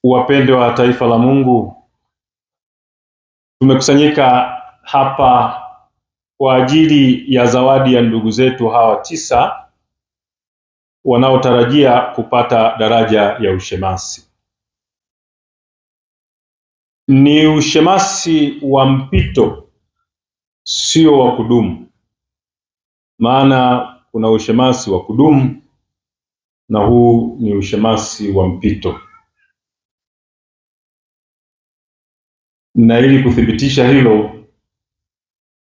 Wapendwa wa taifa la Mungu, tumekusanyika hapa kwa ajili ya zawadi ya ndugu zetu hawa 9 wanaotarajia kupata daraja ya ushemasi. Ni ushemasi wa mpito, sio wa kudumu. Maana kuna ushemasi wa kudumu na huu ni ushemasi wa mpito. Na ili kuthibitisha hilo,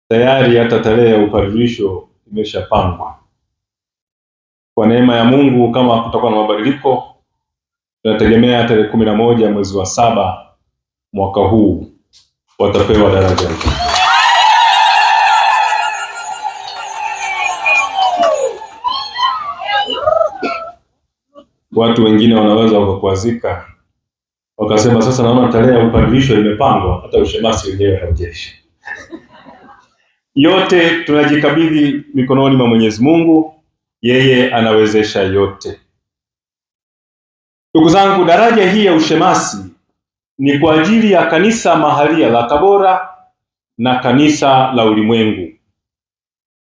tayari hata tarehe ya upadirisho imeshapangwa. Kwa neema ya Mungu, kama kutakuwa na mabadiliko, tunategemea tarehe 11 mwezi wa 7 mwaka huu watapewa daraja. Watu wengine wanaweza wakakwazika wakasema, sasa naona tarehe ya upadirisho imepangwa, hata ushemasi wenyewe haujeshi. Yote tunajikabidhi mikononi mwa Mwenyezi Mungu, yeye anawezesha yote. Ndugu zangu, daraja hii ya ushemasi ni kwa ajili ya kanisa mahalia la Tabora na kanisa la ulimwengu.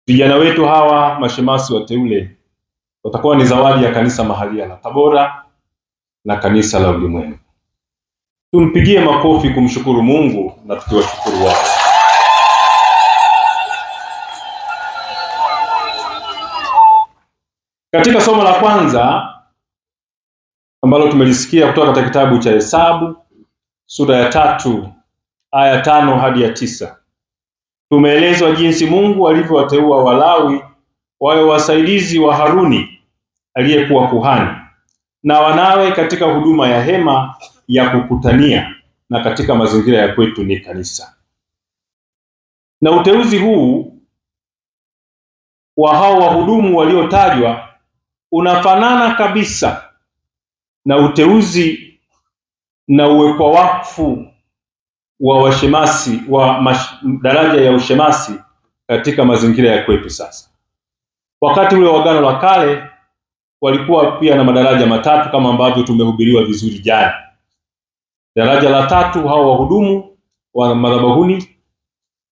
Vijana wetu hawa mashemasi wateule watakuwa ni zawadi ya kanisa mahalia la Tabora na kanisa la ulimwengu. Tumpigie makofi kumshukuru Mungu na tukiwashukuru wao. Katika somo la kwanza ambalo tumelisikia kutoka katika kitabu cha Hesabu sura ya 3 aya 5 hadi ya 9, tumeelezwa jinsi Mungu alivyowateua Walawi wawe wasaidizi wa Haruni aliyekuwa kuhani na wanawe katika huduma ya hema ya kukutania na katika mazingira ya kwetu ni kanisa. Na uteuzi huu wa hao wahudumu waliotajwa unafanana kabisa na uteuzi na uwekwa wakfu wa washemasi wa daraja ya ushemasi katika mazingira ya kwetu sasa. Wakati ule wa Agano la Kale walikuwa pia na madaraja matatu kama ambavyo tumehubiriwa vizuri jana. Daraja la 3 hao wahudumu wa madhabahuni,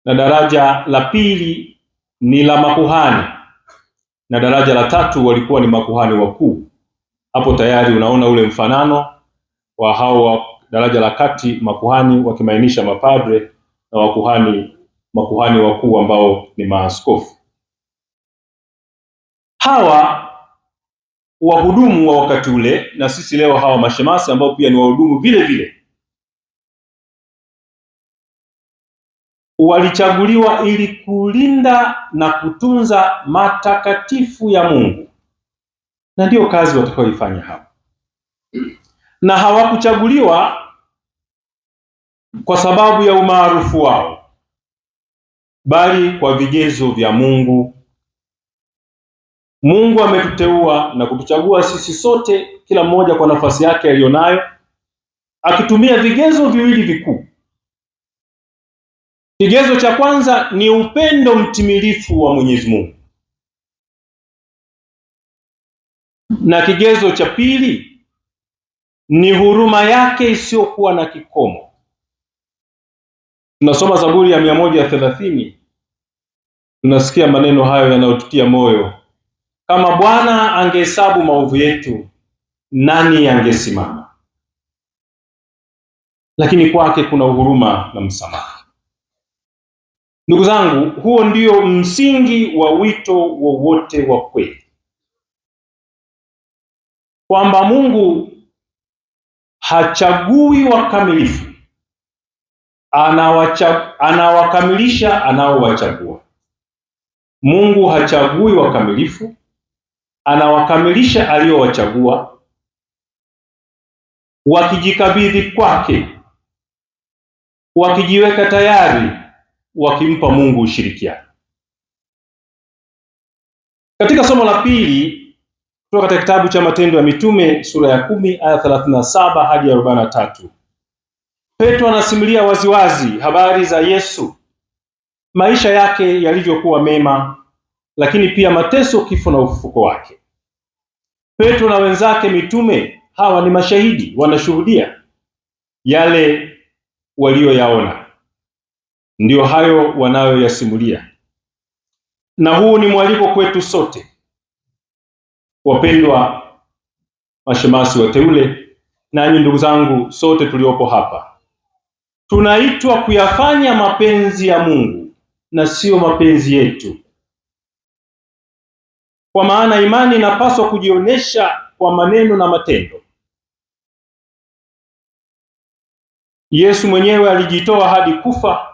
na daraja la pili ni la makuhani, na daraja la 3 walikuwa ni makuhani wakuu. Hapo tayari unaona ule mfanano wa hao wa daraja la kati, makuhani wakimaanisha mapadre, na makuhani wakuu ambao ni maaskofu. Hawa wahudumu wa wakati ule na sisi leo hawa mashemasi ambao pia ni wahudumu vile vile, walichaguliwa ili kulinda na kutunza matakatifu ya Mungu, na ndio kazi watakayoifanya hapa. Na hawakuchaguliwa kwa sababu ya umaarufu wao, bali kwa vigezo vya Mungu. Mungu ametuteua na kutuchagua sisi sote, kila mmoja kwa nafasi yake aliyonayo, akitumia vigezo viwili vikuu. Kigezo cha kwanza ni upendo mtimilifu wa Mwenyezi Mungu, na kigezo cha pili ni huruma yake isiyokuwa na kikomo. Tunasoma Zaburi ya 130, tunasikia maneno hayo yanayotutia moyo: kama Bwana angehesabu maovu yetu, nani angesimama? Lakini kwake kuna huruma na msamaha. Ndugu zangu, huo ndio msingi wa wito wowote wa kweli, kwamba Mungu hachagui wakamilifu, anawakamilisha anaowachagua. Mungu hachagui wakamilifu, anawakamilisha aliyowachagua, wakijikabidhi kwake, wakijiweka tayari, wakimpa Mungu ushirikiano. Katika somo la pili kutoka katika kitabu cha Matendo ya Mitume sura ya 10 aya 37 hadi 43, Petro anasimulia waziwazi habari za Yesu, maisha yake yalivyokuwa mema, lakini pia mateso, kifo na ufufuko wake. Petro na wenzake mitume hawa ni mashahidi, wanashuhudia yale walioyaona, ndio hayo wanayoyasimulia. Na huu ni mwaliko kwetu sote, wapendwa mashemasi wateule, nanyi ndugu zangu, sote tuliopo hapa tunaitwa kuyafanya mapenzi ya Mungu na sio mapenzi yetu. Kwa maana imani inapaswa kujionyesha kwa maneno na matendo. Yesu mwenyewe alijitoa hadi kufa,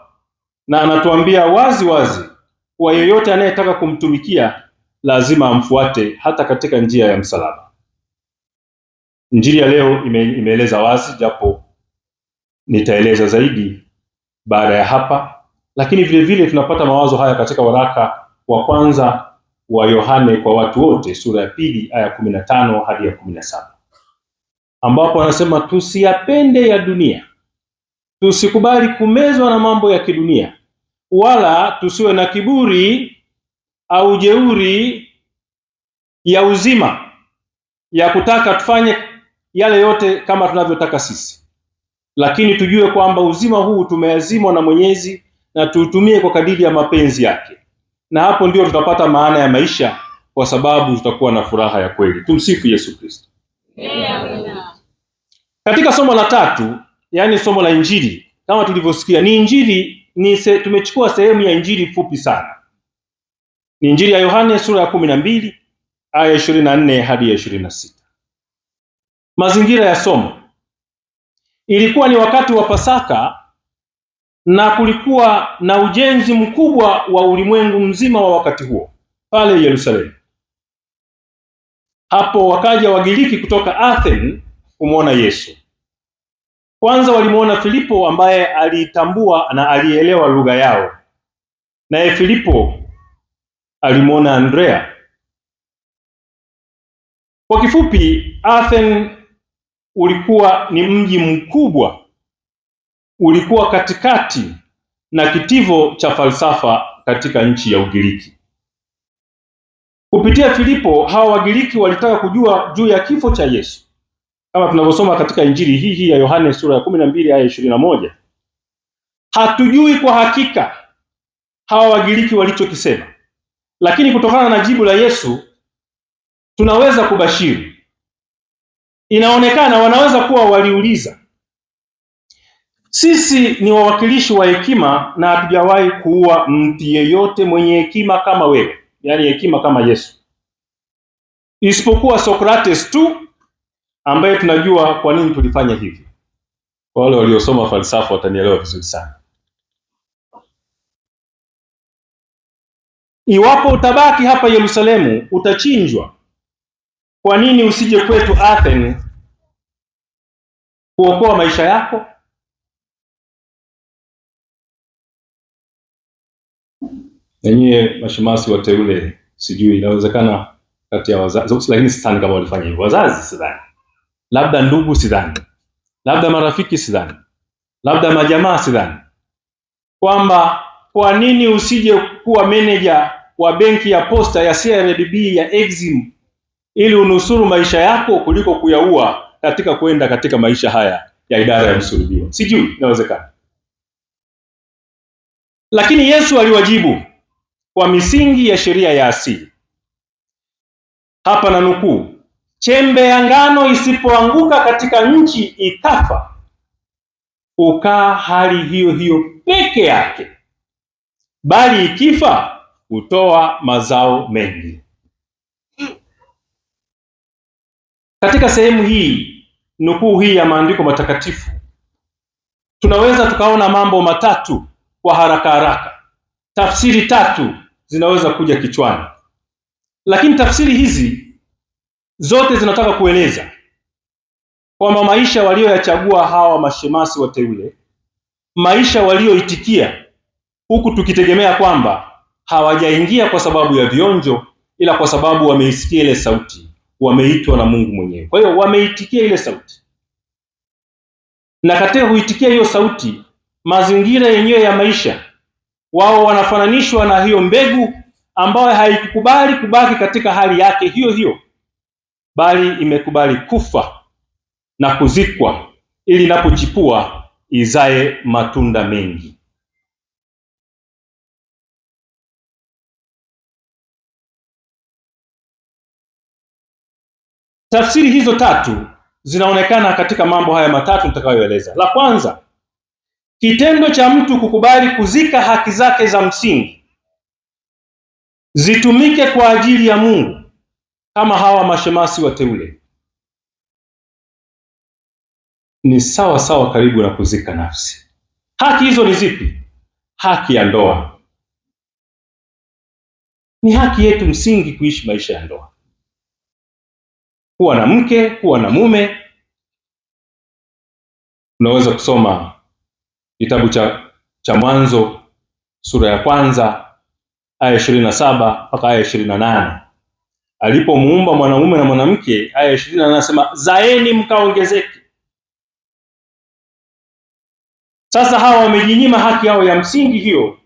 na anatuambia wazi wazi kwa yeyote anayetaka kumtumikia lazima amfuate hata katika njia ya msalaba. Injili ya leo imeeleza wazi, japo nitaeleza zaidi baada ya hapa, lakini vile vile tunapata mawazo haya katika waraka wa kwanza wa Yohane kwa watu wote, sura ya 2 aya 15 hadi ya 17, ambapo anasema tusiyapende ya dunia, tusikubali kumezwa na mambo ya kidunia, wala tusiwe na kiburi au jeuri ya uzima ya kutaka tufanye yale yote kama tunavyotaka sisi, lakini tujue kwamba uzima huu tumeazimwa na Mwenyezi na tuutumie kwa kadiri ya mapenzi yake, na hapo ndio tutapata maana ya maisha, kwa sababu tutakuwa na furaha ya kweli. Tumsifu Yesu Kristo. Katika somo la 3, yani somo la Injili, kama tulivyosikia, ni Injili tumechukua sehemu ya Injili fupi sana. Ni Injili ya Yohane sura ya 12 aya 24 hadi ya 26. Mazingira ya somo: ilikuwa ni wakati wa Pasaka na kulikuwa na ujenzi mkubwa wa ulimwengu mzima wa wakati huo pale Yerusalemu. Hapo wakaja Wagiriki kutoka Athens kumwona Yesu. Kwanza walimuona Filipo ambaye alitambua na alielewa lugha yao, naye Filipo alimuona Andrea. Kwa kifupi, Athens ulikuwa ni mji mkubwa, ulikuwa katikati na kitivo cha falsafa katika nchi ya Ugiriki. Kupitia Filipo, hawa Wagiriki walitaka kujua juu ya kifo cha Yesu, kama tunavyosoma katika Injili hii ya Yohane sura ya 12 aya 21. Hatujui kwa hakika hawa Wagiriki walichokisema, lakini kutokana na jibu la Yesu tunaweza kubashiri. Inaonekana wanaweza kuwa waliuliza, sisi ni wawakilishi wa hekima na hatujawahi kuua mtu yeyote mwenye hekima kama wewe, yani hekima kama Yesu, isipokuwa Sokrates tu, ambaye tunajua kwa nini tulifanya hivyo. Kwa wale waliosoma falsafa watanielewa vizuri sana. Iwapo utabaki hapa Yerusalemu utachinjwa. Kwa nini usije kwetu Athens kuokoa maisha yako? Yenyewe mashemasi wateule, sijui inawezekana kati ya wazazi, lakini sidhani kama walifanya hivyo. Wazazi sidhani, labda ndugu sidhani, labda marafiki sidhani, labda majamaa sidhani, kwamba kwa nini usije kuwa meneja wa benki ya posta ya CRDB ya Exim ili unusuru maisha yako kuliko kuyaua katika kwenda katika maisha haya ya idara ya msulubiwa. Sijui inawezekana. Lakini Yesu aliwajibu kwa misingi ya sheria ya asili. Hapa na nukuu, chembe ya ngano isipoanguka katika nchi ikafa, ukaa hali hiyo hiyo peke yake, bali ikifa hutoa mazao mengi. Katika sehemu hii, nukuu hii ya maandiko matakatifu, tunaweza tukaona mambo matatu kwa haraka haraka. Tafsiri 3 zinaweza kuja kichwani, lakini tafsiri hizi zote zinataka kueleza kwamba maisha walioyachagua hawa mashemasi wateule, maisha walioitikia, huku tukitegemea kwamba hawajaingia kwa sababu ya vionjo, ila kwa sababu wameisikia ile sauti, wameitwa na Mungu mwenyewe. Kwa hiyo wameitikia ile sauti, na katika kuitikia hiyo sauti, mazingira yenyewe ya maisha, wao wanafananishwa na hiyo mbegu ambayo haikukubali kubaki katika hali yake hiyo hiyo, bali imekubali kufa na kuzikwa ili inapochipua izae matunda mengi. Tafsiri hizo tatu zinaonekana katika mambo haya matatu nitakayoeleza. La kwanza, kitendo cha mtu kukubali kuzika haki zake za msingi zitumike kwa ajili ya Mungu, kama hawa mashemasi wateule, ni sawa sawa karibu na kuzika nafsi. Haki hizo ni zipi? Haki ya ndoa. Ni haki yetu msingi kuishi maisha ya ndoa, kuwa na mke, kuwa na mume. Unaweza kusoma kitabu cha Mwanzo sura ya 1 aya 27 mpaka aya 28. Alipomuumba mwanamume na mwanamke, aya 28 anasema zaeni mkaongezeke. Sasa hawa wamejinyima haki yao ya msingi hiyo,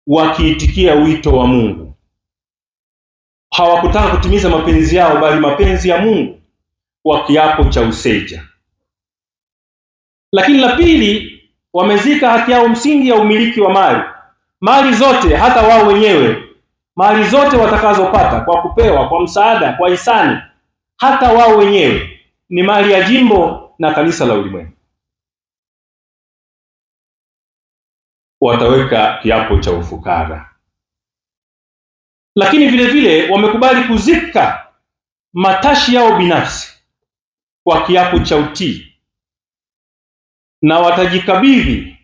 wakiitikia wito wa Mungu. Hawakutaka kutimiza mapenzi yao, bali mapenzi ya Mungu kwa kiapo cha useja. Lakini la pili, wamezika haki yao msingi ya umiliki wa mali. Mali zote, hata wao wenyewe, mali zote watakazopata kwa kupewa, kwa msaada, kwa hisani, hata wao wenyewe ni mali ya jimbo na kanisa la ulimwengu. Wataweka kiapo cha ufukara. Lakini vile vile wamekubali kuzika matashi yao binafsi kwa kiapo cha utii, na watajikabidhi,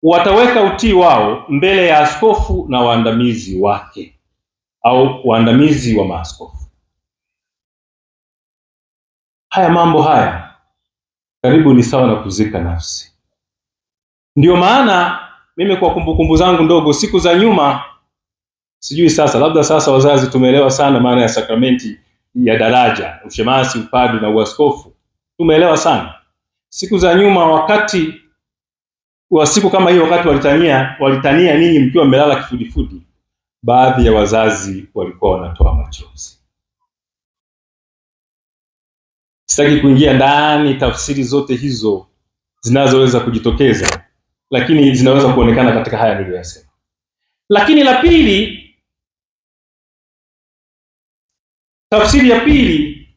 wataweka utii wao mbele ya askofu na waandamizi wake au waandamizi wa maaskofu. Haya mambo haya karibu ni sawa na kuzika nafsi. Ndio maana mimi kwa kumbukumbu zangu ndogo, siku za nyuma, sijui sasa, labda sasa wazazi tumeelewa sana maana ya sakramenti ya daraja, ushemasi, upadri na uaskofu. Tumeelewa sana. Siku za nyuma, wakati wa siku kama hiyo, wakati walitania ninyi mkiwa mmelala kifudifudi, baadhi ya wazazi walikuwa wanatoa machozi. Sitaki kuingia ndani tafsiri zote hizo zinazoweza kujitokeza, lakini zinaweza kuonekana katika haya niliyosema. Lakini la pili, tafsiri ya pili,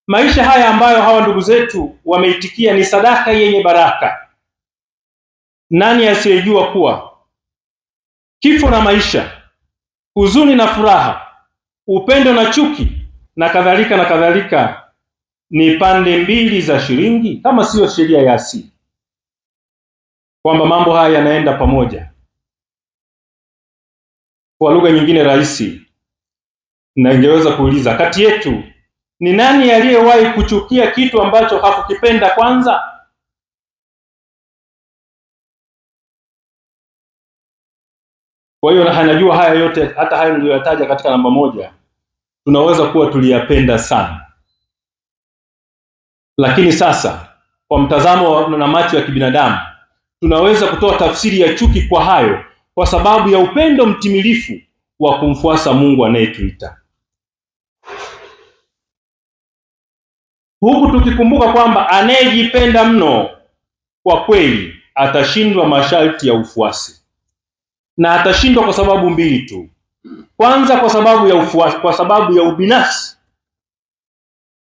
maisha haya ambayo hawa ndugu zetu wameitikia ni sadaka yenye baraka. Nani asiyejua kuwa kifo na maisha, huzuni na furaha, upendo na chuki na kadhalika ni pande mbili za shilingi, kama siyo sheria ya asili, kwamba mambo haya yanaenda pamoja. Kwa lugha nyingine rahisi, na ingeweza kuuliza, kati yetu ni nani aliyewahi kuchukia kitu ambacho hakukipenda kwanza? Kwa hiyo anajua haya yote, hata haya niliyoyataja katika namba 1, tunaweza kuwa tuliyapenda sana. Lakini sasa kwa mtazamo na macho ya kibinadamu, tunaweza kutoa tafsiri ya chuki kwa hayo kwa sababu ya upendo mtimilifu wa kumfuasa Mungu anayetuita, huku tukikumbuka kwamba anayejipenda mno kwa kweli atashindwa masharti ya ufuasi. Na atashindwa kwa sababu mbili tu. Kwanza, kwa sababu ya ufuasi, kwa sababu ya ubinafsi.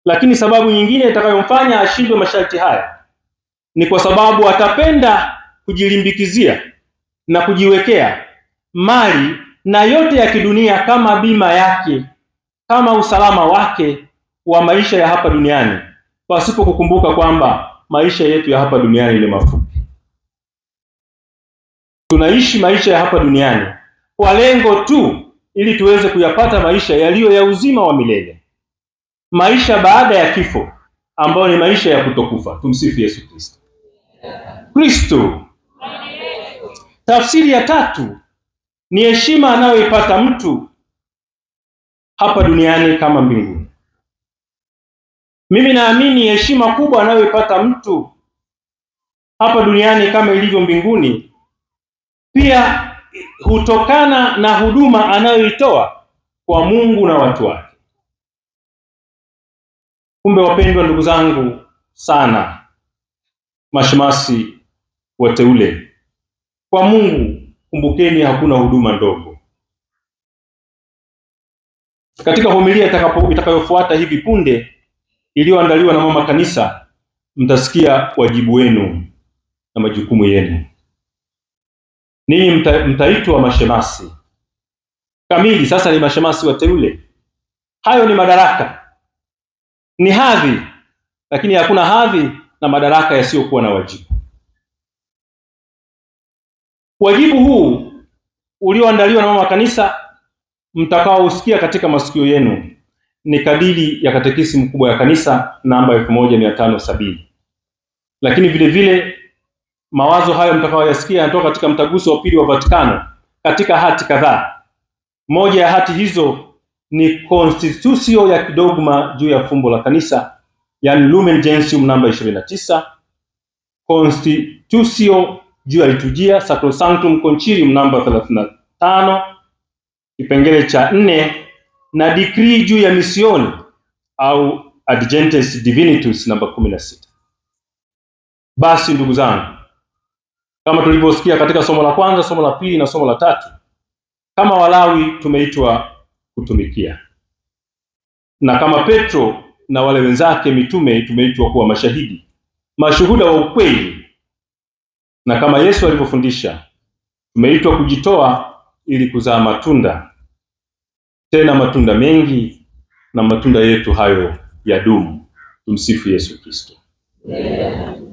Lakini sababu nyingine itakayomfanya ashindwe masharti haya ni kwa sababu atapenda kujilimbikizia na kujiwekea mali na yote ya kidunia kama bima yake, kama usalama wake wa maisha ya hapa duniani, pasipo kukumbuka kwamba maisha yetu ya hapa duniani ni mafupi. Tunaishi maisha ya hapa duniani kwa lengo tu ili tuweze kuyapata maisha yaliyo ya uzima wa milele, maisha baada ya kifo, ambayo ni maisha ya kutokufa. Tumsifu Yesu Kristo. Kristo. Tafsiri ya tatu ni heshima anayoipata mtu hapa duniani kama mbinguni. Mimi naamini heshima kubwa anayoipata mtu hapa duniani kama ilivyo mbinguni pia hutokana na huduma anayoitoa kwa Mungu na watu wake. Kumbe wapendwa ndugu zangu sana, mashemasi wateule, kwa Mungu kumbukeni, hakuna huduma ndogo. Katika homilia itakayofuata hivi punde iliyoandaliwa na mama kanisa, mtasikia wajibu wenu na majukumu yenu. Ninyi mtaitwa mashemasi kamili. Sasa ni mashemasi wateule. Hayo ni madaraka, ni hadhi, lakini hakuna hadhi na madaraka yasiyokuwa na wajibu. Wajibu huu ulioandaliwa na mama kanisa mtakaousikia katika masikio yenu ni kadiri ya katekisimu kubwa ya kanisa namba 1570. Lakini vile vile mawazo hayo mtakaoyasikia yanatoka katika mtaguso wa pili wa Vatikano katika hati kadhaa. Moja ya hati hizo ni Constitutio ya kidogma juu ya fumbo la kanisa, yani Lumen Gentium namba 29, Constitutio juu ya liturujia Sacrosanctum Concilium namba 35 kipengele cha 4, na Decree juu ya misioni au Ad Gentes Divinitus namba 16. Basi ndugu zangu, kama tulivyosikia katika somo la kwanza, somo la pili na somo la tatu, kama Walawi tumeitwa kutumikia, na kama Petro na wale wenzake mitume tumeitwa kuwa mashahidi, mashuhuda wa ukweli, na kama Yesu alivyofundisha tumeitwa kujitoa ili kuzaa matunda, tena matunda mengi, na matunda yetu hayo yadumu. Tumsifu Yesu Kristo. Yeah.